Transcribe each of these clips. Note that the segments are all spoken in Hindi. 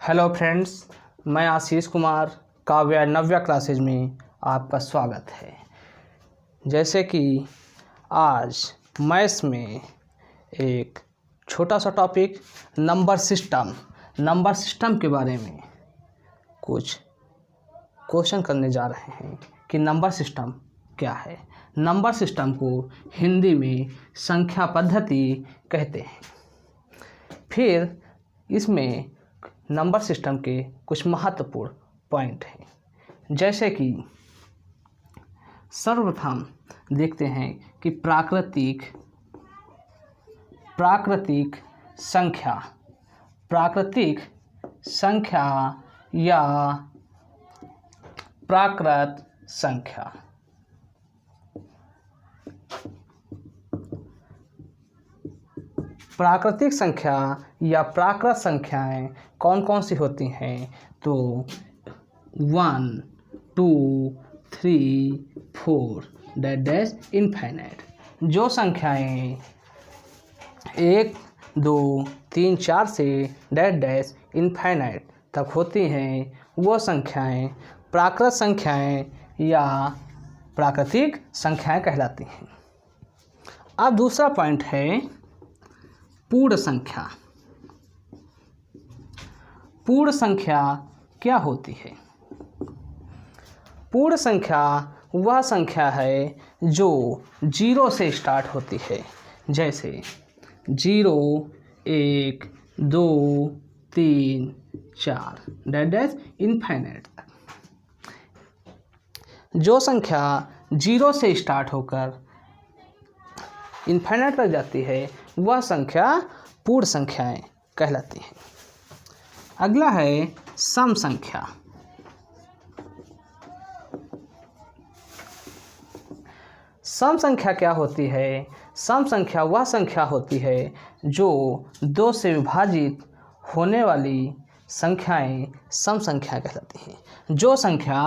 हेलो फ्रेंड्स, मैं आशीष कुमार काव्या नव्या क्लासेज में आपका स्वागत है। जैसे कि आज मैथ्स में एक छोटा सा टॉपिक नंबर सिस्टम के बारे में कुछ क्वेश्चन करने जा रहे हैं कि नंबर सिस्टम क्या है। नंबर सिस्टम को हिंदी में संख्या पद्धति कहते हैं। फिर इसमें नंबर सिस्टम के कुछ महत्वपूर्ण पॉइंट हैं, जैसे कि सर्वप्रथम देखते हैं कि प्राकृतिक संख्या या प्राकृत संख्या। प्राकृतिक संख्या या प्राकृत संख्याएं कौन कौन सी होती हैं? तो 1, 2, 3, 4 डैश इनफाइनाइट। जो संख्याएं 1, 2, 3, 4 से डैश इनफाइनाइट तक होती हैं वो संख्याएं प्राकृत संख्याएं या प्राकृतिक संख्याएं कहलाती हैं। अब दूसरा पॉइंट है पूर्ण संख्या। पूर्ण संख्या क्या होती है? पूर्ण संख्या वह संख्या है जो 0 से स्टार्ट होती है, जैसे 0, 1, 2, 3, 4 डैश इनफाइनाइट तक। जो संख्या 0 से स्टार्ट होकर इनफाइनाइट तक जाती है वह संख्या पूर्ण संख्याएं कहलाती हैं। अगला है सम संख्या। सम संख्या क्या होती है? सम संख्या वह संख्या होती है जो 2 से विभाजित होने वाली संख्याएं सम संख्या कहलाती हैं। जो संख्या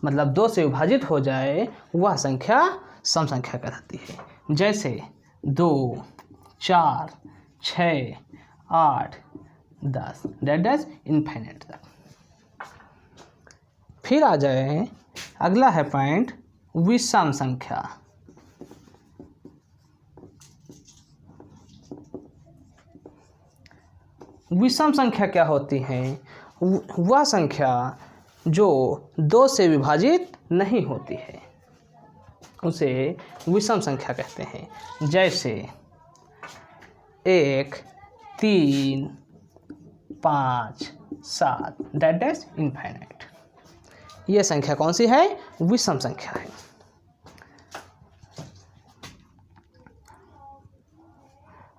मतलब 2 से विभाजित हो जाए वह संख्या सम संख्या कहलाती है, जैसे 2, 4, 6, 8, 10 डैश इनफाइनाइट तक। फिर आ जाए अगला है पॉइंट विषम संख्या। विषम संख्या क्या होती है? वह संख्या जो 2 से विभाजित नहीं होती है उसे विषम संख्या कहते हैं, जैसे 1, 3, 5, 7 डैश इनफाइनाइट। ये संख्या कौन सी है? विषम संख्या है।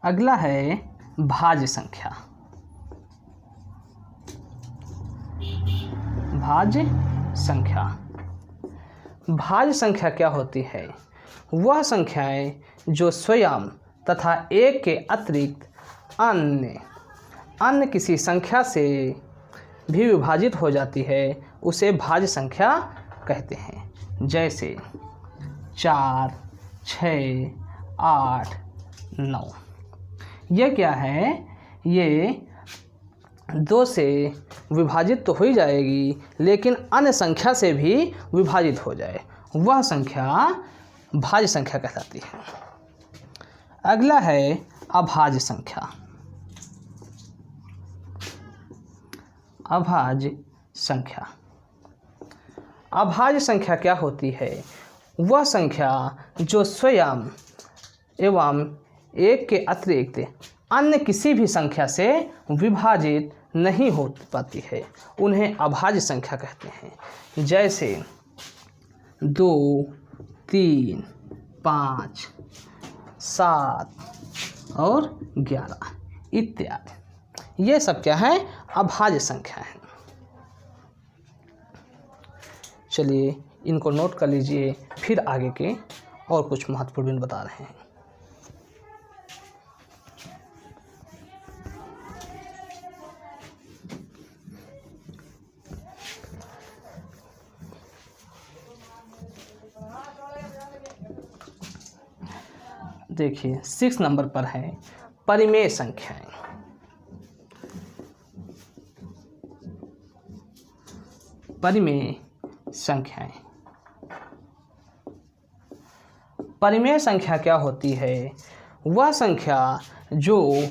अगला है भाज्य संख्या। भाज्य संख्या। भाज्य संख्या क्या होती है? वह संख्याएं जो स्वयं तथा एक के अतिरिक्त अन्य किसी संख्या से भी विभाजित हो जाती है उसे भाज्य संख्या कहते हैं, जैसे 4, 6, 8, 9। ये क्या है? ये 2 से विभाजित तो हो ही जाएगी लेकिन अन्य संख्या से भी विभाजित हो जाए वह संख्या भाज्य संख्या कहलाती है। अगला है अभाज्य संख्या। अभाज्य संख्या। अभाज्य संख्या क्या होती है? वह संख्या जो स्वयं एवं एक के अतिरिक्त अन्य किसी भी संख्या से विभाजित नहीं हो पाती है उन्हें अभाज्य संख्या कहते हैं, जैसे 2, 3, 5, 7 और 11 इत्यादि। ये सब क्या है? अभाज्य संख्या है। चलिए इनको नोट कर लीजिए, फिर आगे के और कुछ महत्वपूर्ण बिंदु बता रहे हैं। देखिए 6 नंबर पर है परिमेय संख्याएं। परिमेय संख्याएं। परिमेय संख्या क्या होती है? वह संख्या जो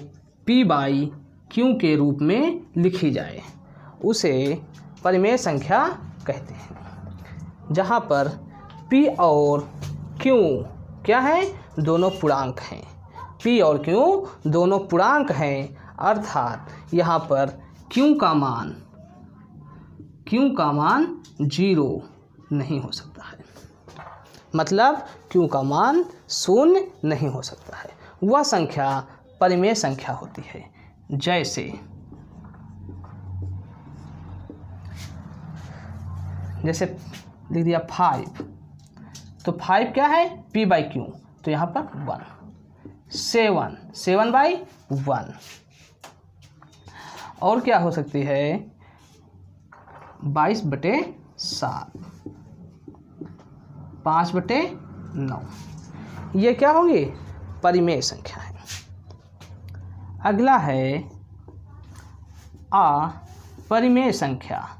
p बाई q के रूप में लिखी जाए उसे परिमेय संख्या कहते हैं। जहाँ पर p और q क्या है? दोनों पूर्णांक हैं। p और q दोनों पूर्णांक हैं, अर्थात यहाँ पर q का मान 0 नहीं हो सकता है। मतलब q का मान 0 नहीं हो सकता है। वह संख्या परिमेय संख्या होती है। जैसे लिख दिया 5, तो 5 क्या है? p बाई q, तो यहाँ पर 1। 7 बाई 1। और क्या हो सकती है? 22/7, 5/9। ये क्या होगी? परिमेय संख्या है। अगला है अपरिमेय संख्या।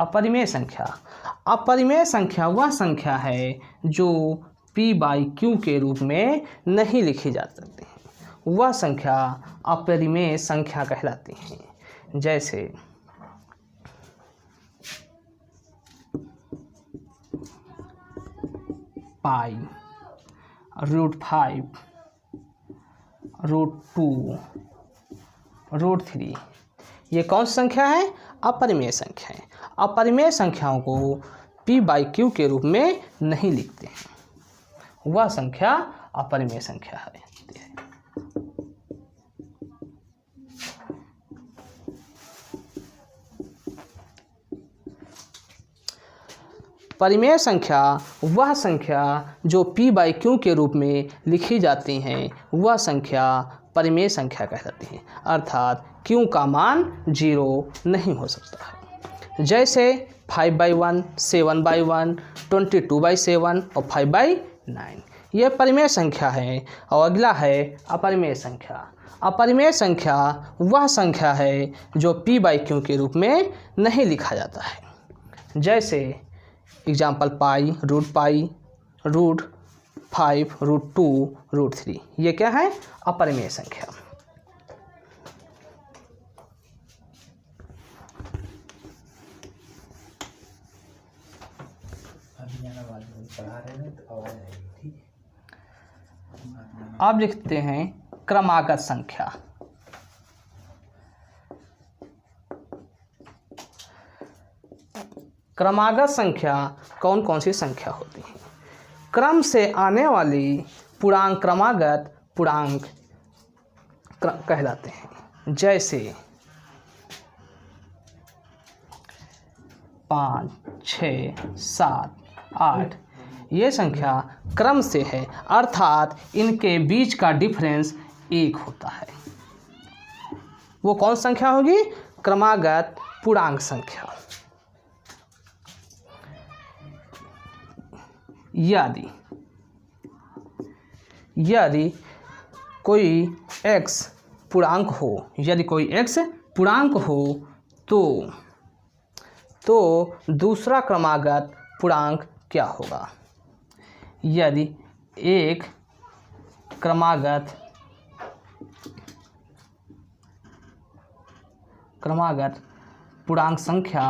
अपरिमेय संख्या। अपरिमेय संख्या वह संख्या है जो p बाई q के रूप में नहीं लिखी जा सकती है। वह संख्या अपरिमेय संख्या कहलाती है। जैसे पाई, √5, √2, √3। ये कौन सी संख्या है? अपरिमेय संख्या है। अपरिमेय संख्याओं को p बाई q के रूप में नहीं लिखते हैं। वह संख्या अपरिमेय संख्या है। परिमेय संख्या वह संख्या जो p बाई q के रूप में लिखी जाती हैं, वह संख्या परिमेय संख्या कहलाती है। अर्थात q का मान 0 नहीं हो सकता है। जैसे 5/1, 7/1, 22/7 और 5/9। यह परिमेय संख्या है। और अगला है अपरिमेय संख्या। अपरिमेय संख्या वह संख्या है जो p बाई q के रूप में नहीं लिखा जाता है। जैसे एग्जाम्पल पाई, √पाई, √5, √2, √3। ये क्या है? अपरिमेय संख्या। अब लिखते हैं क्रमागत संख्या। क्रमागत संख्या कौन कौन सी संख्या होती है? क्रम से आने वाली पूर्णांक क्रमागत पूर्णांक कहलाते हैं। जैसे 5, 6, 7, 8। ये संख्या क्रम से है, अर्थात इनके बीच का डिफरेंस 1 होता है। वो कौन संख्या होगी? क्रमागत पूर्णांक संख्या। यदि कोई x पूर्णांक हो, तो दूसरा क्रमागत पूर्णांक क्या होगा? यदि एक क्रमागत पूर्णांक संख्या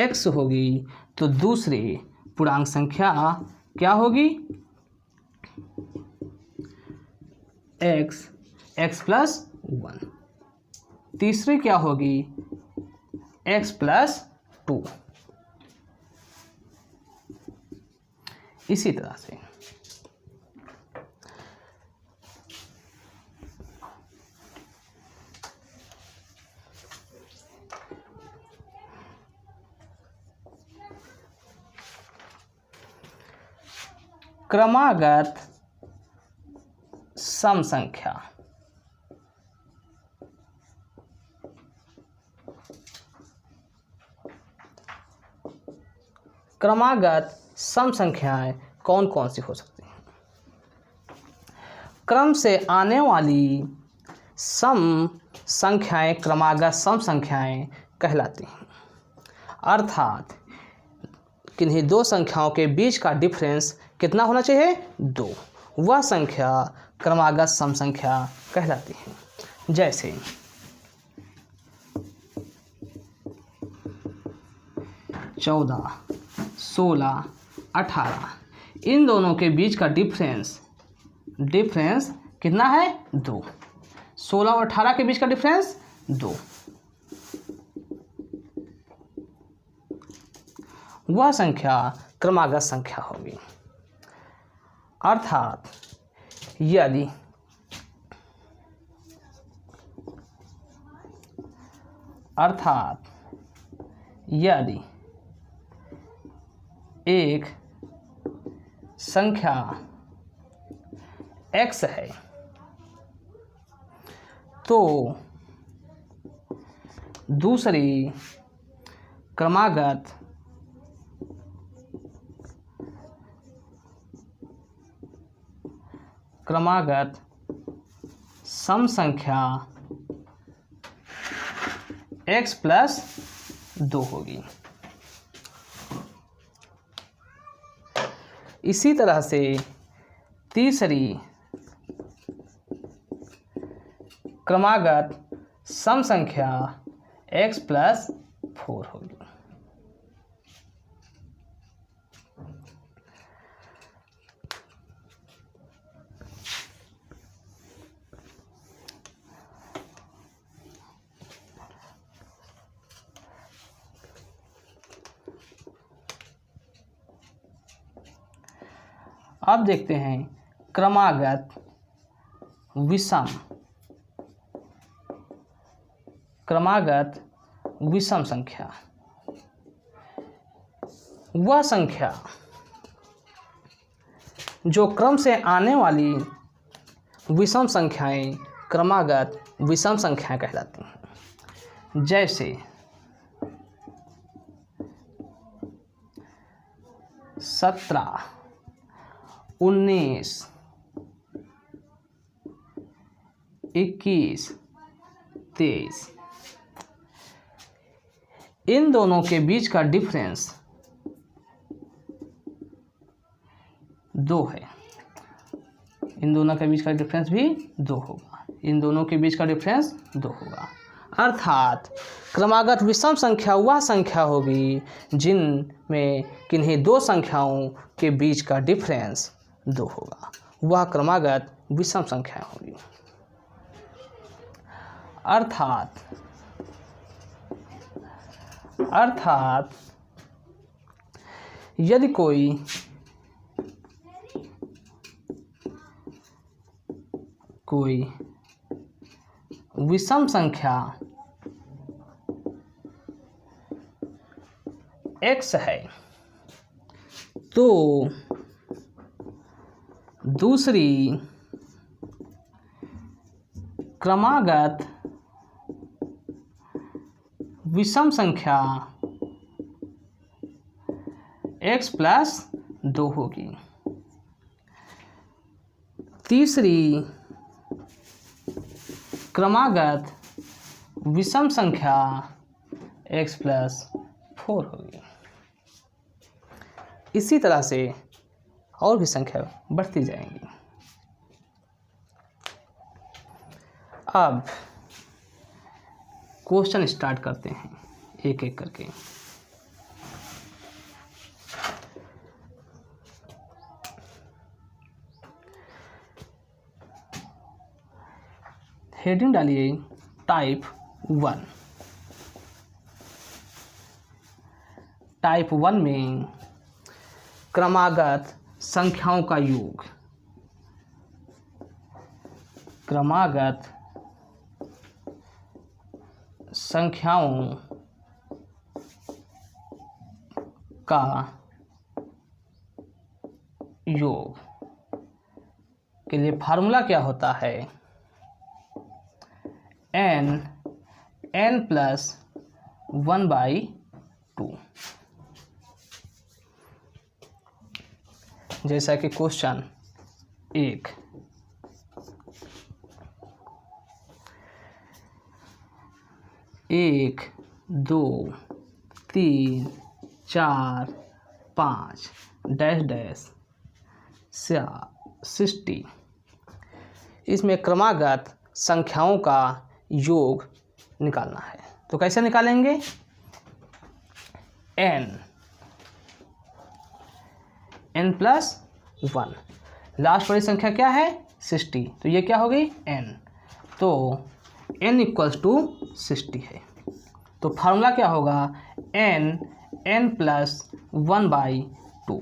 x होगी, तो दूसरी पूर्णांक संख्या क्या होगी? x+1। तीसरी क्या होगी? x+2। इसी तरह से क्रमागत सम संख्या। क्रमागत सम संख्याएं कौन कौन सी हो सकती हैं? क्रम से आने वाली सम संख्याएं क्रमागत सम संख्याएं कहलाती हैं। अर्थात किन्हीं दो संख्याओं के बीच का डिफरेंस कितना होना चाहिए? 2। वह संख्या क्रमागत सम संख्या कहलाती है। जैसे 14, 16, 18 इन दोनों के बीच का डिफरेंस कितना है? 2। 16 और 18 के बीच का डिफरेंस 2। वह संख्या क्रमागत संख्या होगी। अर्थात यदि एक संख्या x है तो दूसरी क्रमागत सम संख्या x प्लस 2 होगी। इसी तरह से तीसरी क्रमागत सम संख्या x प्लस 4 होगी। अब देखते हैं क्रमागत विषम संख्या। वह संख्या जो क्रम से आने वाली विषम संख्याएं क्रमागत विषम संख्याएं कहलाती हैं। जैसे 17, 19, 21, 23 इन दोनों के बीच का डिफरेंस 2 है। इन दोनों के बीच का डिफरेंस भी 2 होगा। इन दोनों के बीच का डिफरेंस 2 होगा। अर्थात क्रमागत विषम संख्या वह संख्या होगी जिनमें किन्हीं दो संख्याओं के बीच का डिफरेंस 2 होगा। वह क्रमागत विषम संख्या होगी। अर्थात यदि कोई विषम संख्या x है तो दूसरी क्रमागत विषम संख्या x प्लस 2 होगी। तीसरी क्रमागत विषम संख्या x प्लस 4 होगी। इसी तरह से और भी संख्या बढ़ती जाएंगी। अब क्वेश्चन स्टार्ट करते हैं एक एक करके। हेडिंग डालिए टाइप 1। टाइप 1 में क्रमागत संख्याओं का योग। क्रमागत संख्याओं का योग के लिए फार्मूला क्या होता है? n plus 1/2। जैसा कि क्वेश्चन 1 1 2 3 4 5 डैश डैश 60। इसमें क्रमागत संख्याओं का योग निकालना है। तो कैसे निकालेंगे? n प्लस 1, लास्ट वाली संख्या क्या है? 60, तो ये क्या हो गई? n। तो n इक्वल्स टू 60 है। तो फार्मूला क्या होगा? n plus 1/2।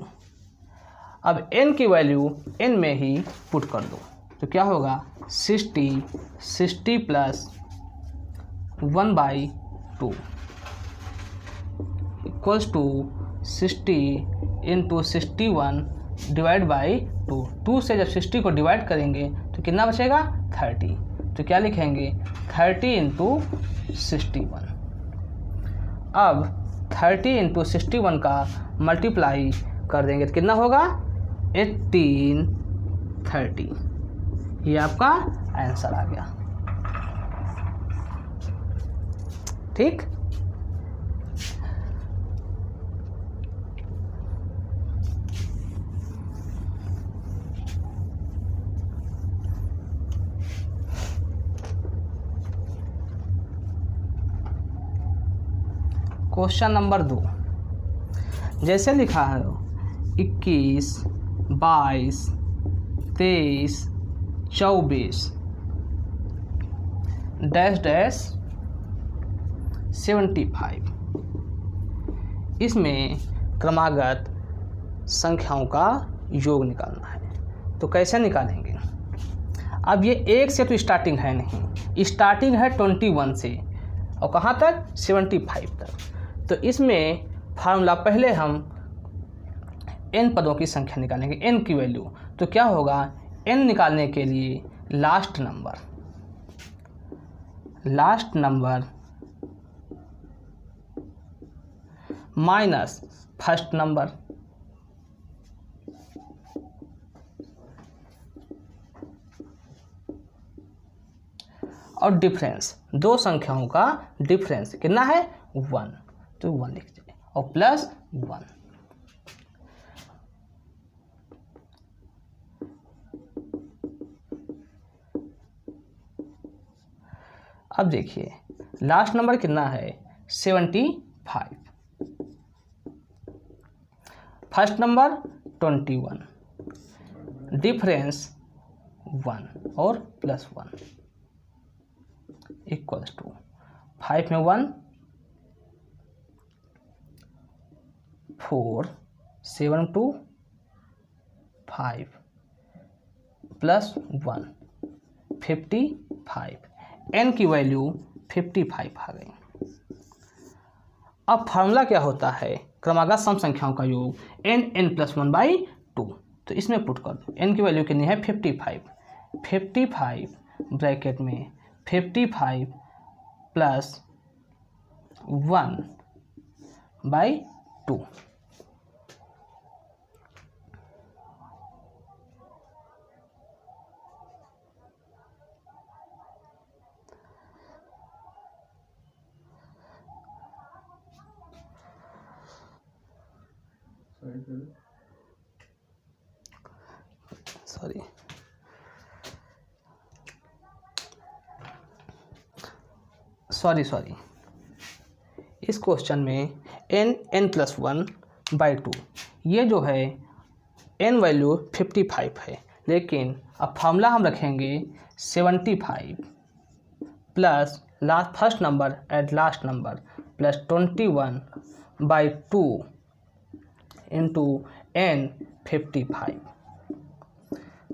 अब n की वैल्यू n में ही पुट कर दो, तो क्या होगा? 60 plus 1/2 equals to 60 into 61 divide by 2। 2 से जब 60 को डिवाइड करेंगे तो कितना बचेगा? 30। तो क्या लिखेंगे? 30 इंटू 61। अब 30 इंटू 61 का मल्टीप्लाई कर देंगे तो कितना होगा? 1830। ये आपका आंसर आ गया। ठीक। क्वेश्चन नंबर 2 जैसे लिखा है 21 22 23 24 डैश डैश 75। इसमें क्रमागत संख्याओं का योग निकालना है। तो कैसे निकालेंगे? अब ये 1 से तो स्टार्टिंग है नहीं, स्टार्टिंग है 21 से और कहाँ तक? 75 तक। तो इसमें फार्मूला पहले हम n पदों की संख्या निकालेंगे, n की वैल्यू। तो क्या होगा? n निकालने के लिए last number minus first number और डिफरेंस, दो संख्याओं का डिफरेंस कितना है? 1। तो 1 लिख दीजिए और प्लस 1। अब देखिए लास्ट नंबर कितना है? 75। फर्स्ट नंबर 21, डिफरेंस 1 और प्लस 1 इक्वल्स टू 5 में 1 4 7 2 5 प्लस 1 55। n की वैल्यू 55 आ गई। अब फार्मूला क्या होता है? क्रमागत सम संख्याओं का योग n प्लस 1/2। तो इसमें पुट कर दो। n की वैल्यू कितनी है? 55 ब्रैकेट में 55 प्लस 1/2। सॉरी इस क्वेश्चन में n प्लस 1/2 ये जो है n वैल्यू 55 है, लेकिन अब फार्मूला हम रखेंगे 75 plus last first number at last number plus 21/2 into n 55।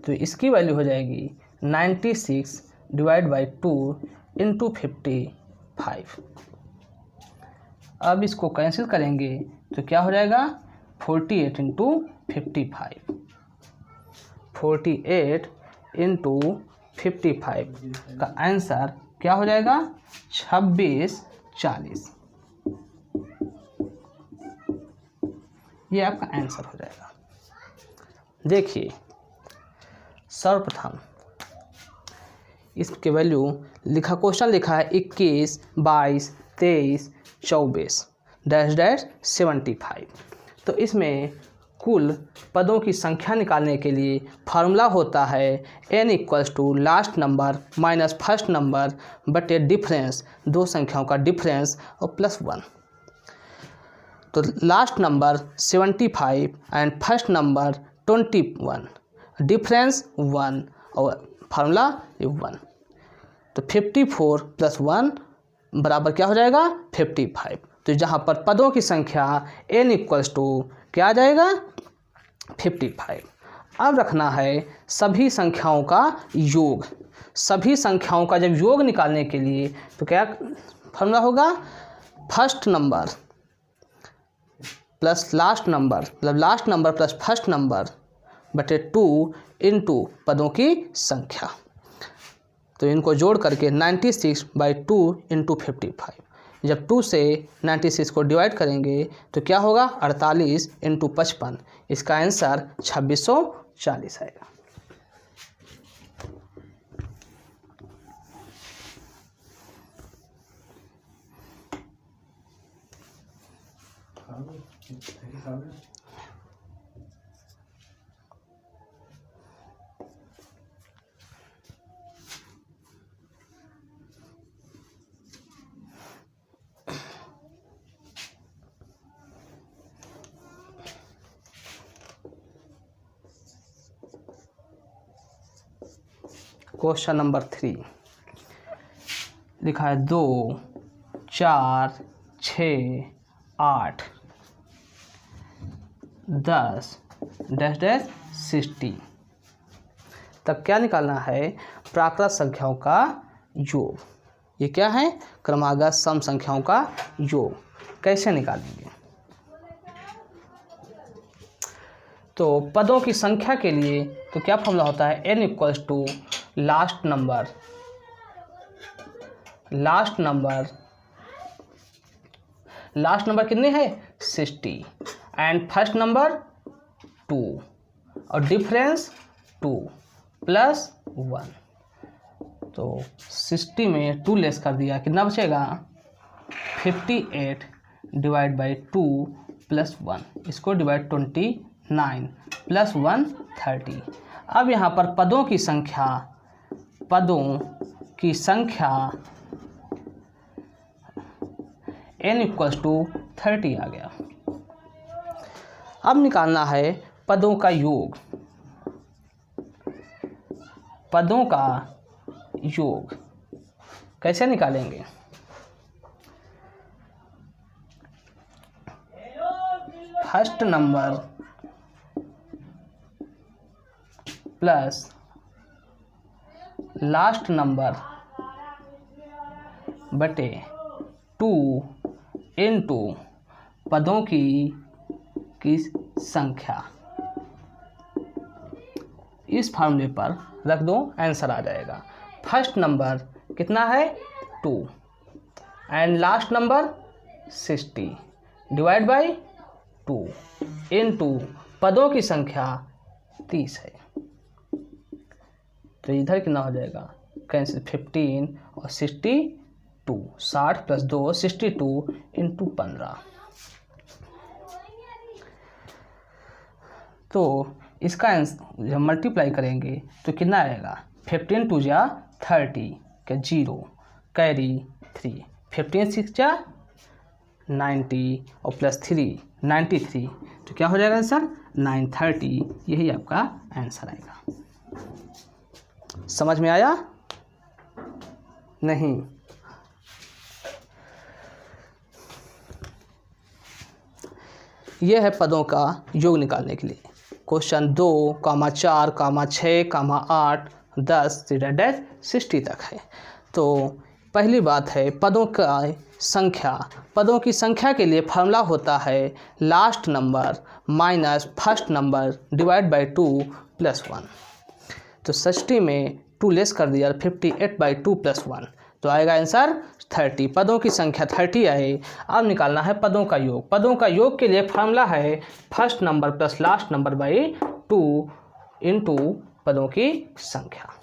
तो इसकी वैल्यू हो जाएगी 96 डिवाइड बाई 2 इंटू 55। अब इसको कैंसिल करेंगे तो क्या हो जाएगा? 48 इंटू 55। 48 इंटू 55 का आंसर क्या हो जाएगा? 2640। ये आपका आंसर हो जाएगा। देखिए सर्वप्रथम इसके वैल्यू लिखा, क्वेश्चन लिखा है 21 22 23, 24 डैश डैश 75। तो इसमें कुल पदों की संख्या निकालने के लिए फार्मूला होता है n equals to last number minus first number बटे डिफरेंस, दो संख्याओं का डिफरेंस और प्लस 1। तो last number 75 and first number 21, difference 1 और फार्मूला 1। तो 54 प्लस 1 बराबर क्या हो जाएगा 55। तो जहाँ पर पदों की संख्या n इक्वल्स टू क्या आ जाएगा 55। अब रखना है सभी संख्याओं का योग। सभी संख्याओं का जब योग निकालने के लिए तो क्या फार्मूला होगा, first number plus last number, मतलब last number plus first number बटे 2 इंटू पदों की संख्या। तो इनको जोड़ करके 96/2 इंटू 55। जब 2 से 96 को डिवाइड करेंगे तो क्या होगा 48 इंटू 55। इसका आंसर 2640 आएगा। क्वेश्चन नंबर 3 लिखा है 2, 4, 6, 8, 10 डैश डैश 60 तक क्या निकालना है, प्राकृत संख्याओं का योग। ये क्या है, क्रमागत सम संख्याओं का योग। कैसे निकालेंगे, तो पदों की संख्या के लिए तो क्या फॉर्मूला होता है, n equals to last number कितने है 60 एंड फर्स्ट नंबर 2 और डिफरेंस 2 प्लस 1। तो 60 में 2 लेस कर दिया, कितना बचेगा 58 डिवाइड बाई 2 प्लस 1। इसको डिवाइड 29 प्लस 1 30। अब यहाँ पर पदों की संख्या n इक्वल्स टू 30 आ गया। अब निकालना है पदों का योग। पदों का योग कैसे निकालेंगे, first number plus last number बटे 2 इंटू पदों की संख्या। इस फार्मूले पर रख दो, आंसर आ जाएगा। फर्स्ट नंबर कितना है 2 and last number 60 divide by 2 into पदों की संख्या 30 है। तो इधर कितना हो जाएगा, कैंसिल 15 और 62, 60 प्लस 2 62 इंटू 15। तो इसका आंसर जब मल्टीप्लाई करेंगे तो कितना आएगा, 15 2 जा 30 का 0 कैरी 3, 15 6 जा 90 और प्लस 3 93। तो क्या हो जाएगा आंसर 930। यही आपका आंसर आएगा। समझ में आया नहीं, यह है पदों का योग निकालने के लिए। क्वेश्चन 2, 4, 6, 8, 10 डैश 60 तक है। तो पहली बात है पदों की संख्या के लिए फार्मूला होता है last number minus first number divide by 2 plus 1। तो 60 में 2 लेस कर दिया, 58/2 प्लस 1। तो आएगा आंसर 30। पदों की संख्या 30 आए। अब निकालना है पदों का योग। पदों का योग के लिए फार्मूला है first number plus last number by 2 into पदों की संख्या।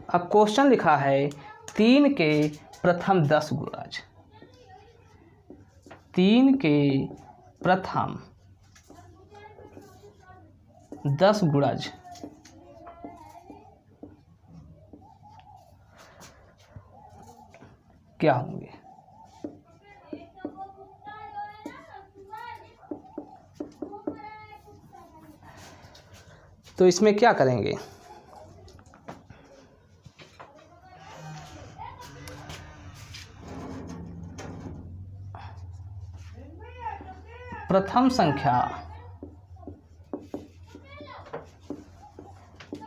अब क्वेश्चन लिखा है 3 के प्रथम 10 गुणज। 3 के प्रथम 10 गुणज क्या होंगे? तो इसमें क्या करेंगे? प्रथम संख्या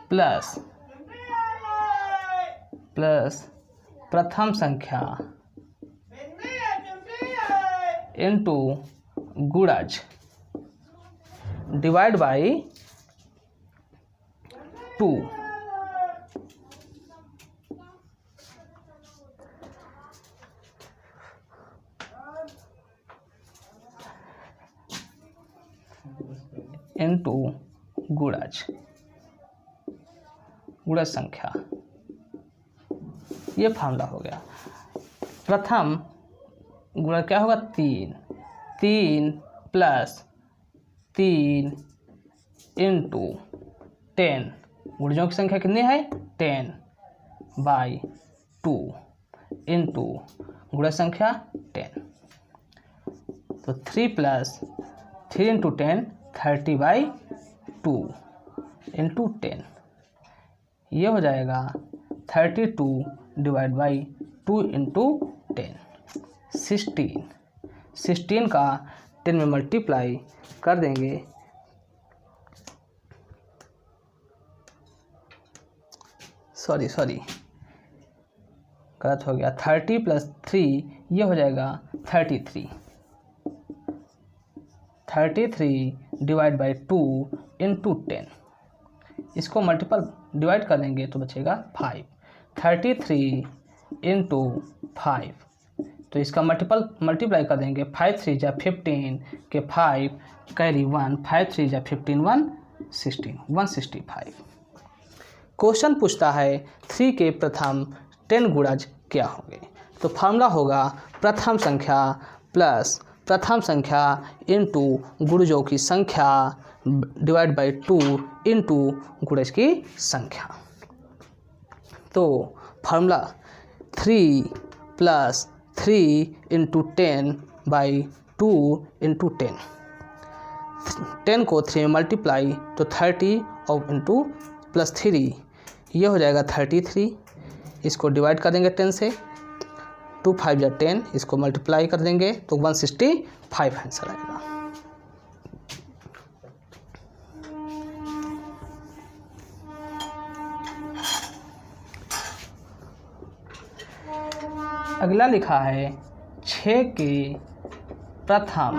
प्लस प्रथम संख्या इनटू गुणज डिवाइड बाई 2। इनटू गुणज संख्या, ये फार्मूला हो गया। प्रथम गुणज क्या होगा? 3 प्लस 3 इंटू 10, गुणजों की संख्या कितनी है? 10 बाई 2 इंटू गुणज संख्या 10। तो 3 प्लस 3 इंटू 10 30 बाई 2 इंटू 10, ये हो जाएगा 32 डिवाइड बाई 2 इंटू 10, 16 का 10 में मल्टीप्लाई कर देंगे, सॉरी गलत हो गया। 30 प्लस 3 ये हो जाएगा 33। 33 डिवाइड बाई 2 इंटू 10, इसको मल्टीपल डिवाइड कर देंगे तो बचेगा 5। 33 इंटू 5, तो इसका मल्टीप्लाई कर देंगे। 5 3 जा 15 के 5 कैरी 1, 5 3 जा 15 165। क्वेश्चन पूछता है 3 के प्रथम 10 गुणज क्या होंगे? तो फार्मूला होगा प्रथम संख्या प्लस प्रथम संख्या इंटू गुणजों की संख्या डिवाइड बाई 2 इंटू गुणज की संख्या। तो formula 3 plus 3 into 10 by 2 into 10, 10 को 3 में मल्टीप्लाई तो 30 और इंटू प्लस 3 ये हो जाएगा 33। इसको डिवाइड कर देंगे 10 से, 2 5 या 10, इसको मल्टीप्लाई कर देंगे तो 165 आंसर आएगा। अगला लिखा है 6 के प्रथम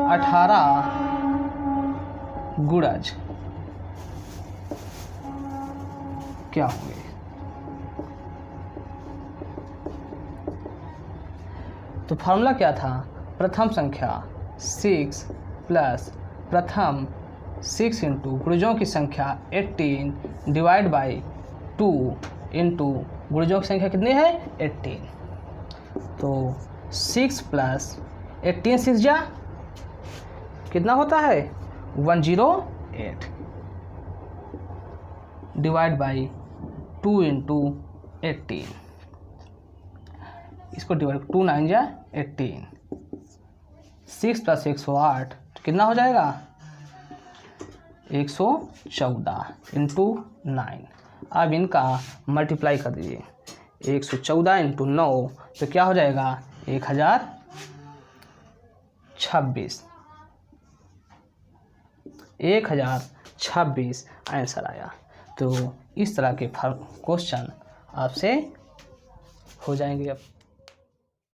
18 गुणज क्या होंगे? तो फार्मूला क्या था? प्रथम संख्या 6 प्लस प्रथम 6 इंटू गुणजों की संख्या 18 डिवाइड बाई 2 इंटू गुणजों की संख्या कितनी है? 18। तो 6 प्लस 18 6 जा कितना होता है? 108 डिवाइड बाई 2 इंटू 18, इसको डिवाइड 2 9 जा 18, 6 प्लस 108 कितना हो जाएगा? 114 इंटू 9। अब इनका मल्टीप्लाई कर दीजिए, 114 इंटू 9 तो क्या हो जाएगा? 1026 आंसर आया। तो इस तरह के क्वेश्चन आपसे हो जाएंगे। अब